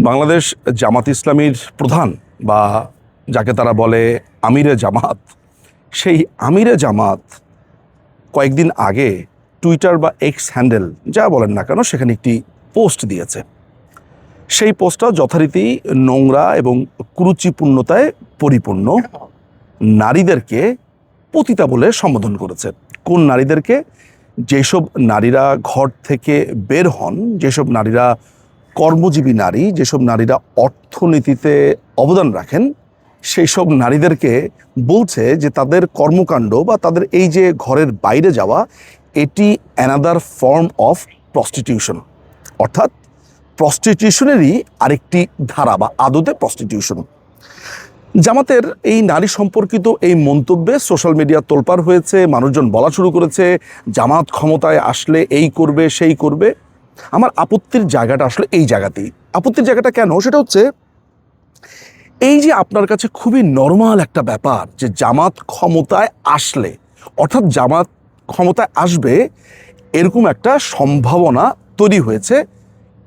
বাংলাদেশ জামাত ইসলামীর প্রধান বা যাকে তারা বলে আমিরে জামাত, সেই আমিরে জামাত কয়েকদিন আগে টুইটার বা এক্স হ্যান্ডেল যা বলেন না কেন সেখানে একটি পোস্ট দিয়েছে। সেই পোস্টটা যথারীতি নোংরা এবং কুরুচিপূর্ণতায় পরিপূর্ণ। নারীদেরকে পতিতা বলে সম্বোধন করেছে। কোন নারীদেরকে? যেসব নারীরা ঘর থেকে বের হন, যেসব নারীরা কর্মজীবী নারী, যেসব নারীরা অর্থনীতিতে অবদান রাখেন, সেই সব নারীদেরকে বলছে যে তাদের কর্মকাণ্ড বা তাদের এই যে ঘরের বাইরে যাওয়া, এটি অ্যানাদার ফর্ম অফ প্রস্টিটিউশন, অর্থাৎ প্রস্টিটিউশনেরই আরেকটি ধারা বা আদতে প্রস্টিটিউশন। জামাতের এই নারী সম্পর্কিত এই মন্তব্যে সোশ্যাল মিডিয়া তোলপাড় হয়েছে, মানুষজন বলা শুরু করেছে জামাত ক্ষমতায় আসলে এই করবে সেই করবে। আমার আপত্তির জায়গাটা আসলে এই জায়গাতেই। আপত্তির জায়গাটা কেন? সেটা হচ্ছে এই যে আপনার কাছে খুবই নর্মাল একটা ব্যাপার যে জামাত ক্ষমতায় আসলে, অর্থাৎ জামাত ক্ষমতায় আসবে এরকম একটা সম্ভাবনা তৈরি হয়েছে,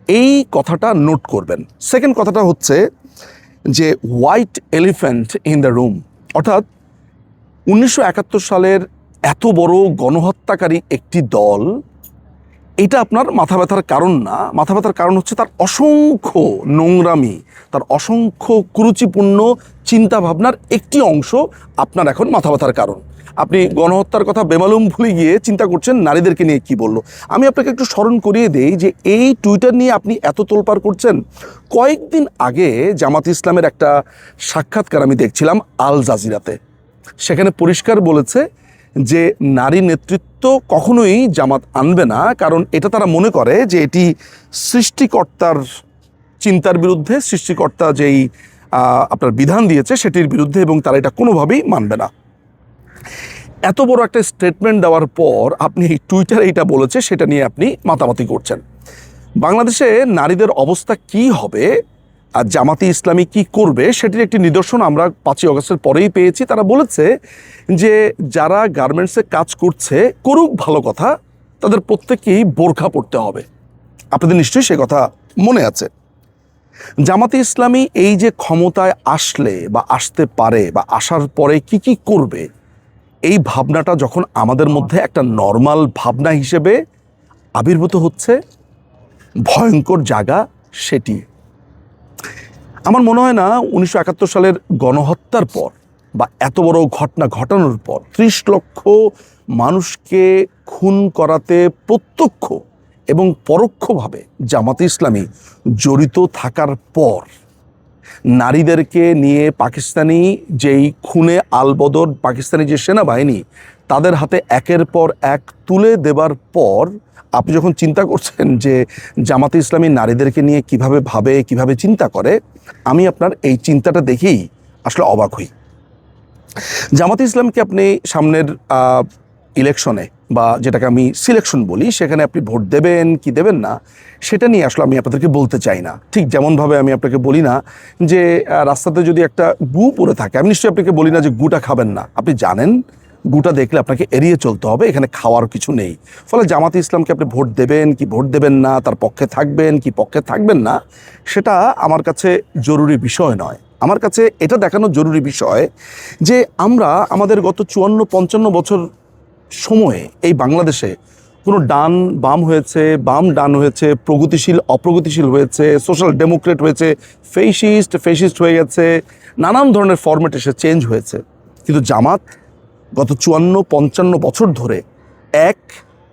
এই কথাটা নোট করবেন। সেকেন্ড কথাটা হচ্ছে যে white elephant in the room, অর্থাৎ 1971 সালের এত বড় গণহত্যাকারী একটি দল, এটা আপনার মাথা ব্যথার কারণ না। মাথা ব্যথার কারণ হচ্ছে তার অসংখ্য নোংরামি, তার অসংখ্য কুরুচিপূর্ণ চিন্তাভাবনার একটি অংশ আপনার এখন মাথা ব্যথার কারণ। আপনি গণহত্যার কথা বেমালুম ভুলে গিয়ে চিন্তা করছেন নারীদেরকে নিয়ে কি বললো। আমি আপনাকে একটু স্মরণ করিয়ে দেই যে এই টুইটার নিয়ে আপনি এত তোলপাড় করছেন। কয়েকদিন আগে জামাত ইসলামের একটা সাক্ষাৎকার আমি দেখছিলাম আল জাজিরাতে। সেখানে পরিষ্কার বলেছে যে নারী নেতৃত্ব কখনোই জামাত আনবে না, কারণ এটা তারা মনে করে যে এটি সৃষ্টিকর্তার চিন্তার বিরুদ্ধে, সৃষ্টিকর্তা যেই আপনার বিধান দিয়েছে সেটির বিরুদ্ধে, এবং তারা এটা কোনোভাবেই মানবে না। এত বড় একটা স্টেটমেন্ট দেওয়ার পর আপনি টুইটারে এটা বলেছে, সেটা নিয়ে আপনি মাতামাতি করছেন। বাংলাদেশে নারীদের অবস্থা কি হবে আর জামাতি ইসলামী কি করবে সেটির একটি নিদর্শন আমরা 5ই আগস্টের পরেই পেয়েছি। তারা বলেছে যে যারা গার্মেন্টসে কাজ করছে করুক, ভালো কথা, তাদের প্রত্যেকেই বোরখা পরতে হবে। আপনাদের নিশ্চয়ই সে কথা মনে আছে। জামাতে ইসলামী এই যে ক্ষমতায় আসলে বা আসতে পারে বা আসার পরে কি কি করবে, এই ভাবনাটা যখন আমাদের মধ্যে একটা নর্মাল ভাবনা হিসেবে আবির্ভূত হচ্ছে, ভয়ঙ্কর জায়গা সেটি। আমার মনে হয় না 1971 সালের গণহত্যার পর বা এত বড় ঘটনা ঘটানোর পর 30 লক্ষ মানুষকে খুন করাতে প্রত্যক্ষ এবং পরোক্ষভাবে জামাতে ইসলামী জড়িত থাকার পর নারীদেরকে নিয়ে পাকিস্তানি যেই খুনে আলবদর পাকিস্তানি যে সেনাবাহিনী তাদের হাতে একের পর এক তুলে দেবার পর আপনি যখন চিন্তা করছেন যে জামাতে ইসলামী নারীদেরকে নিয়ে কিভাবে ভাবে, কিভাবে চিন্তা করে, আমি আপনার এই চিন্তাটা দেখেই আসলে অবাক হই। জামাতে ইসলামকে আপনি সামনের ইলেকশনে বা যেটাকে আমি সিলেকশন বলি, সেখানে আপনি ভোট দেবেন কি দেবেন না সেটা নিয়ে আসলে আমি আপনাদেরকে বলতে চাই না। ঠিক যেমনভাবে আমি আপনাকে বলি না যে রাস্তাতে যদি একটা গু পড়ে থাকে, আমি নিশ্চয়ই আপনাকে বলি না যে গুটা খাবেন না। আপনি জানেন গুটা দেখলে আপনাকে এড়িয়ে চলতে হবে, এখানে খাওয়ার কিছু নেই। ফলে জামাতে ইসলামকে আপনি ভোট দেবেন কি ভোট দেবেন না, তার পক্ষে থাকবেন কি পক্ষে থাকবেন না, সেটা আমার কাছে জরুরি বিষয় নয়। আমার কাছে এটা দেখানো জরুরি বিষয় যে আমরা আমাদের গত 54-55 বছর সময়ে এই বাংলাদেশে কোনো ডান বাম হয়েছে, বাম ডান হয়েছে, প্রগতিশীল অপ্রগতিশীল হয়েছে, সোশ্যাল ডেমোক্রেট হয়েছে, ফেসিস্ট হয়ে গেছে, নানান ধরনের ফরম্যাট এসে চেঞ্জ হয়েছে। কিন্তু জামাত গত 54-55 বছর ধরে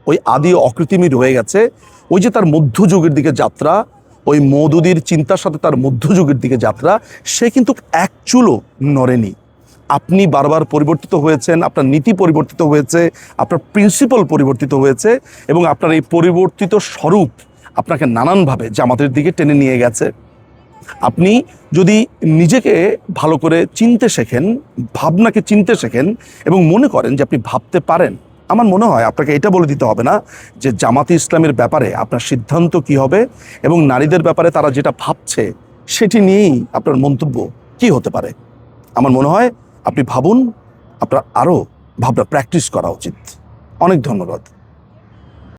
ওই আদি অকৃত্রিমই রয়ে গেছে। ওই যে তার মধ্যযুগের দিকে যাত্রা, ওই মওদুদির চিন্তার সাথে তার মধ্যযুগের দিকে যাত্রা, সে কিন্তু এক চুলও নড়েনি। আপনি বারবার পরিবর্তিত হয়েছেন, আপনার নীতি পরিবর্তিত হয়েছে, আপনার প্রিন্সিপাল পরিবর্তিত হয়েছে, এবং আপনার এই পরিবর্তিত স্বরূপ আপনাকে নানানভাবে জামাতের দিকে টেনে নিয়ে গেছে। আপনি যদি নিজেকে ভালো করে চিনতে শেখেন, ভাবনাকে চিনতে শেখেন এবং মনে করেন যে আপনি ভাবতে পারেন, আমার মনে হয় আপনাকে এটা বলে দিতে হবে না যে জামাতে ইসলামের ব্যাপারে আপনার সিদ্ধান্ত কি হবে এবং নারীদের ব্যাপারে তারা যেটা ভাবছে সেটি নিয়েই আপনার মন্তব্য কি হতে পারে। আমার মনে হয় আপনি ভাবুন, আপনার আরও ভাবনা প্র্যাকটিস করা উচিত। অনেক ধন্যবাদ।